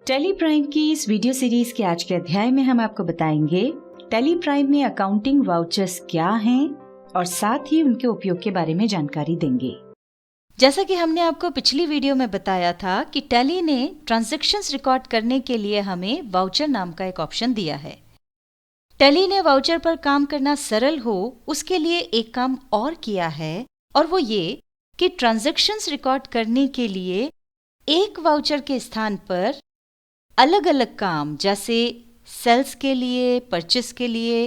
Tally Prime की इस video series के आज के अध्याय में हम आपको बताएंगे टेली प्राइम में अकाउंटिंग वाउचर्स क्या हैं और साथ ही उनके उपयोग के बारे में जानकारी देंगे। जैसा कि हमने आपको पिछली वीडियो में बताया था कि टेली ने ट्रांजैक्शंस रिकॉर्ड करने के लिए हमें वाउचर नाम का एक ऑप्शन दिया है। टेली ने वाउचर पर काम करना सरल हो उसके लिए एक काम और किया है और वो ये कि ट्रांजैक्शंस रिकॉर्ड करने के लिए एक वाउचर के स्थान पर अलग अलग काम जैसे सेल्स के लिए, परचेस के लिए,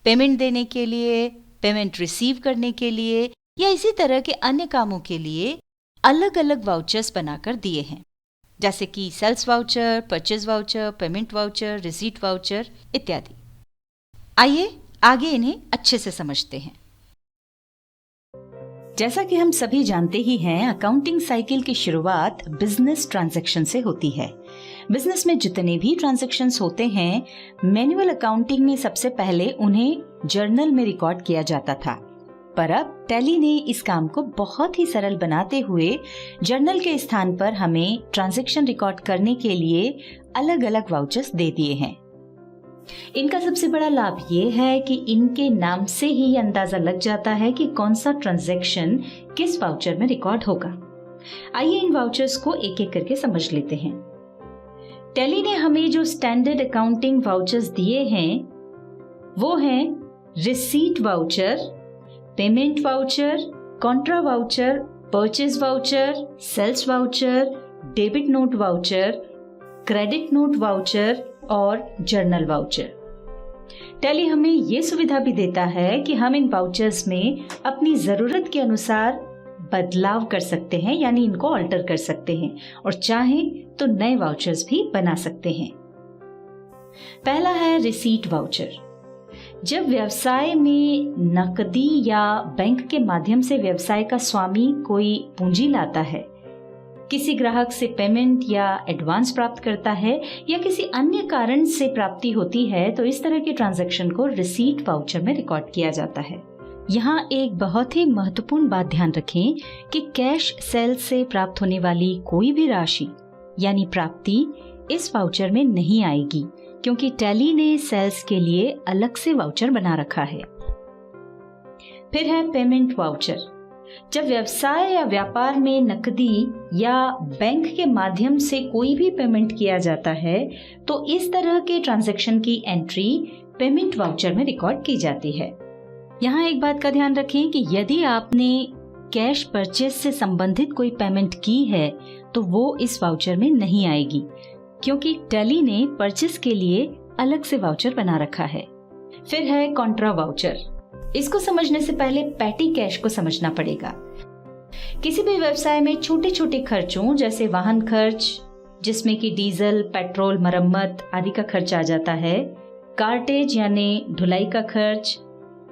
पेमेंट देने के लिए, पेमेंट रिसीव करने के लिए या इसी तरह के अन्य कामों के लिए अलग अलग वाउचर्स बनाकर दिए हैं, जैसे कि sales voucher, purchase voucher, payment voucher, receipt voucher इत्यादि। आइए आगे इन्हें अच्छे से समझते हैं। जैसा कि हम सभी जानते ही हैं, अकाउंटिंग साइकिल की शुरुआत बिजनेस ट्रांजैक्शन से होती है। बिजनेस में जितने भी ट्रांजैक्शंस होते हैं, मैनुअल अकाउंटिंग में सबसे पहले उन्हें जर्नल में रिकॉर्ड किया जाता था, पर अब टेली ने इस काम को बहुत ही सरल बनाते हुए जर्नल के स्थान पर हमें ट्रांजैक्शन रिकॉर्ड करने के लिए अलग अलग वाउचर्स दे दिए हैं। इनका सबसे बड़ा लाभ ये है कि इनके नाम से ही अंदाजा लग जाता है कि कौन सा ट्रांजैक्शन किस वाउचर में रिकॉर्ड होगा। आइए इन वाउचर्स को एक एक करके समझ लेते हैं। टेली ने हमें जो स्टैंडर्ड अकाउंटिंग वाउचर्स दिए हैं वो हैं receipt voucher, payment voucher, contra voucher, purchase voucher, sales voucher, debit note voucher, credit note voucher और जर्नल वाउचर। टेली हमें ये सुविधा भी देता है कि हम इन वाउचर्स में अपनी जरूरत के अनुसार बदलाव कर सकते हैं, यानी इनको ऑल्टर कर सकते हैं और चाहें तो नए वाउचर्स भी बना सकते हैं। पहला है रिसीट वाउचर। जब व्यवसाय में नकदी या बैंक के माध्यम से व्यवसाय का स्वामी कोई पूंजी लाता है, किसी ग्राहक से पेमेंट या एडवांस प्राप्त करता है या किसी अन्य कारण से प्राप्ति होती है, तो इस तरह के ट्रांजैक्शन को रिसीट वाउचर में रिकॉर्ड किया जाता है। यहाँ एक बहुत ही महत्वपूर्ण बात ध्यान रखें कि कैश सेल से प्राप्त होने वाली कोई भी राशि यानी प्राप्ति इस वाउचर में नहीं आएगी, क्योंकि टेली ने सेल्स के लिए अलग से वाउचर बना रखा है। फिर है पेमेंट वाउचर। जब व्यवसाय या व्यापार में नकदी या बैंक के माध्यम से कोई भी पेमेंट किया जाता है, तो इस तरह के ट्रांजैक्शन की एंट्री पेमेंट वाउचर में रिकॉर्ड की जाती है। यहाँ एक बात का ध्यान रखें कि यदि आपने कैश परचेस से संबंधित कोई पेमेंट की है तो वो इस वाउचर में नहीं आएगी, क्योंकि टेली ने परचेस के लिए अलग से वाउचर बना रखा है। फिर है कॉन्ट्रा वाउचर। इसको समझने से पहले पैटी कैश को समझना पड़ेगा। किसी भी व्यवसाय में छोटे छोटे खर्चों जैसे वाहन खर्च, जिसमें कि डीजल, पेट्रोल, मरम्मत आदि का खर्च आ जाता है, कार्टेज यानी ढुलाई का खर्च,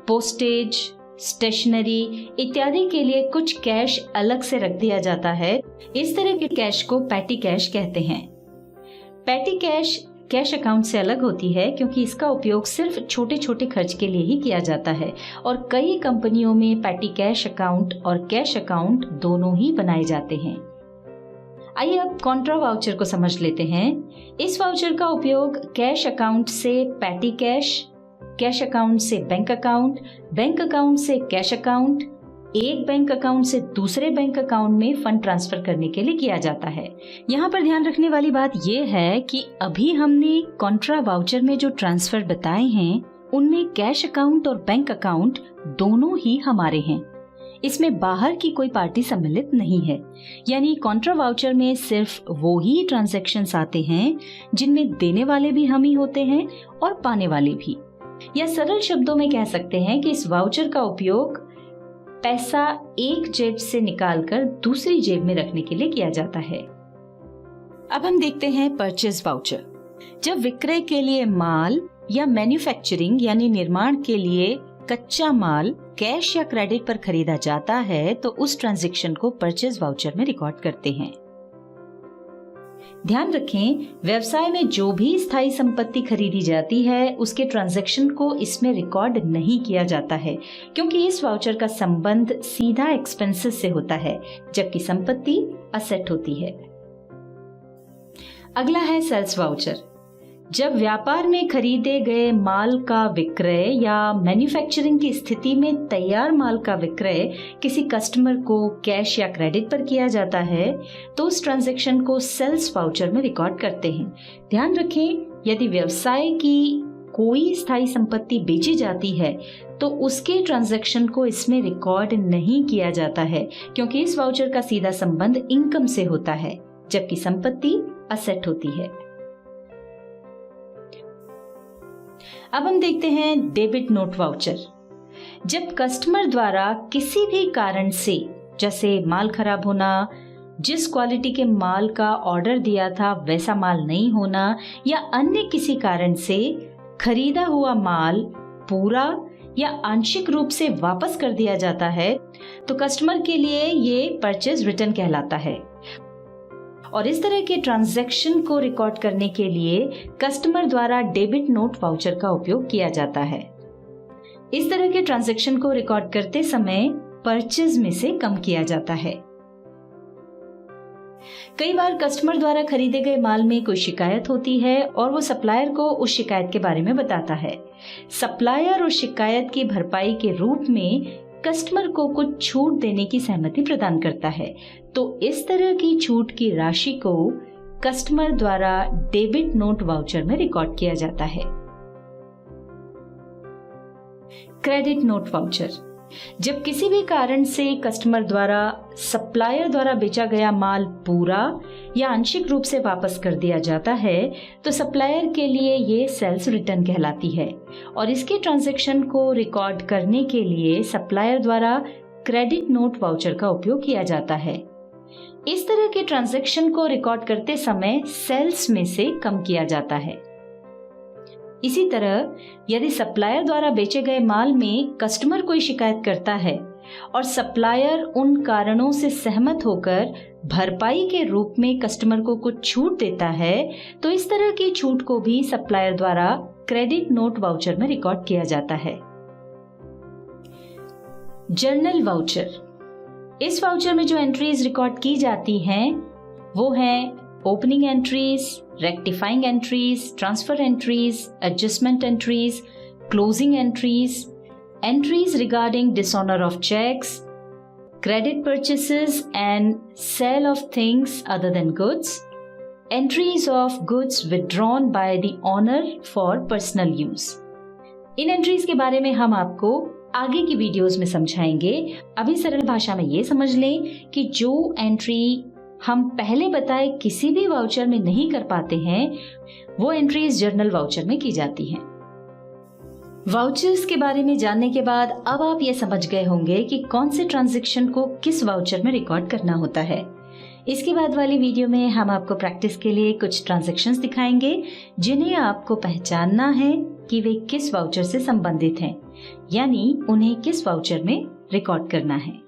पोस्टेज, स्टेशनरी इत्यादि के लिए कुछ कैश अलग से रख दिया जाता है। इस तरह के कैश को पैटी कैश कहते हैं। पैटी कैश कैश अकाउंट से अलग होती है क्योंकि इसका उपयोग सिर्फ छोटे छोटे खर्च के लिए ही किया जाता है और कई कंपनियों में पैटी कैश अकाउंट और कैश अकाउंट दोनों ही बनाए जाते हैं। आइए अब कॉन्ट्रा वाउचर को समझ लेते हैं। इस वाउचर का उपयोग कैश अकाउंट से पैटी कैश, कैश अकाउंट से बैंक अकाउंट, बैंक अकाउंट से कैश अकाउंट, एक बैंक अकाउंट से दूसरे बैंक अकाउंट में फंड ट्रांसफर करने के लिए किया जाता है। यहाँ पर ध्यान रखने वाली बात यह है कि अभी हमने कॉन्ट्रा वाउचर में जो ट्रांसफर बताए हैं उनमें कैश अकाउंट और बैंक अकाउंट दोनों ही हमारे हैं। इसमें बाहर की कोई पार्टी सम्मिलित नहीं है, यानी कॉन्ट्रा वाउचर में सिर्फ वो ही ट्रांजैक्शंस आते हैं जिनमें देने वाले भी हम ही होते हैं और पाने वाले भी। या सरल शब्दों में कह सकते हैं कि इस वाउचर का उपयोग पैसा एक जेब से निकालकर दूसरी जेब में रखने के लिए किया जाता है। अब हम देखते हैं परचेज वाउचर। जब विक्रय के लिए माल या मैन्युफैक्चरिंग यानी निर्माण के लिए कच्चा माल कैश या क्रेडिट पर खरीदा जाता है, तो उस ट्रांजैक्शन को परचेज वाउचर में रिकॉर्ड करते हैं। ध्यान रखें, व्यवसाय में जो भी स्थायी संपत्ति खरीदी जाती है उसके ट्रांजैक्शन को इसमें रिकॉर्ड नहीं किया जाता है, क्योंकि इस वाउचर का संबंध सीधा एक्सपेंसेस से होता है, जबकि संपत्ति असेट होती है। अगला है सेल्स वाउचर। जब व्यापार में खरीदे गए माल का विक्रय या मैन्युफैक्चरिंग की स्थिति में तैयार माल का विक्रय किसी कस्टमर को कैश या क्रेडिट पर किया जाता है तो उस ट्रांजैक्शन को सेल्स वाउचर में रिकॉर्ड करते हैं। ध्यान रखें, यदि व्यवसाय की कोई स्थायी संपत्ति बेची जाती है तो उसके ट्रांजैक्शन को इसमें रिकॉर्ड नहीं किया जाता है, क्योंकि इस वाउचर का सीधा संबंध इनकम से होता है, जबकि संपत्ति असेट होती है। अब हम देखते हैं डेबिट नोट वाउचर। जब कस्टमर द्वारा किसी भी कारण से, जैसे माल खराब होना, जिस क्वालिटी के माल का ऑर्डर दिया था वैसा माल नहीं होना, या अन्य किसी कारण से खरीदा हुआ माल पूरा या आंशिक रूप से वापस कर दिया जाता है, तो कस्टमर के लिए ये परचेज रिटर्न कहलाता है। और इस तरह के ट्रांजैक्शन को रिकॉर्ड करने के लिए कस्टमर द्वारा डेबिट नोट वाउचर का उपयोग किया जाता है। इस तरह के ट्रांजैक्शन को रिकॉर्ड करते समय परचेज में से कम किया जाता है। कई बार कस्टमर द्वारा खरीदे गए माल में कोई शिकायत होती है और वो सप्लायर को उस शिकायत के बारे में बताता है। सप्लायर उस शिकायत की भरपाई के रूप में कस्टमर को कुछ छूट देने की सहमति प्रदान करता है, तो इस तरह की छूट की राशि को कस्टमर द्वारा डेबिट नोट वाउचर में रिकॉर्ड किया जाता है। Credit note voucher. जब किसी भी कारण से कस्टमर द्वारा सप्लायर द्वारा बेचा गया माल पूरा या आंशिक रूप से वापस कर दिया जाता है तो सप्लायर के लिए ये सेल्स रिटर्न कहलाती है, और इसके ट्रांजैक्शन को रिकॉर्ड करने के लिए सप्लायर द्वारा क्रेडिट नोट वाउचर का उपयोग किया जाता है। इस तरह के ट्रांजैक्शन को रिकॉर्ड करते समय सेल्स में से कम किया जाता है। इसी तरह यदि सप्लायर द्वारा बेचे गए माल में कस्टमर कोई शिकायत करता है और सप्लायर उन कारणों से सहमत होकर भरपाई के रूप में कस्टमर को कुछ छूट देता है तो इस तरह की छूट को भी सप्लायर द्वारा क्रेडिट नोट वाउचर में रिकॉर्ड किया जाता है। Journal voucher. इस वाउचर में जो एंट्रीज रिकॉर्ड की जाती हैं वो हैं opening entries, rectifying entries, transfer entries, adjustment entries, closing entries, entries regarding dishonour of cheques, credit purchases and sale of things other than goods, entries of goods withdrawn by the owner for personal use। In entries के बारे में हम आपको आगे की videos में समझाएंगे। अभी सरल भाषा में ये समझ लें कि जो एंट्री हम पहले बताए किसी भी वाउचर में नहीं कर पाते हैं वो एंट्रीज जर्नल वाउचर में की जाती हैं। वाउचर्स के बारे में जानने के बाद अब आप ये समझ गए होंगे कि कौन से ट्रांजैक्शन को किस वाउचर में रिकॉर्ड करना होता है। इसके बाद वाली वीडियो में हम आपको प्रैक्टिस के लिए कुछ ट्रांजैक्शंस दिखाएंगे जिन्हें आपको पहचानना है कि वे किस वाउचर से संबंधित हैं, यानी उन्हें किस वाउचर में रिकॉर्ड करना है।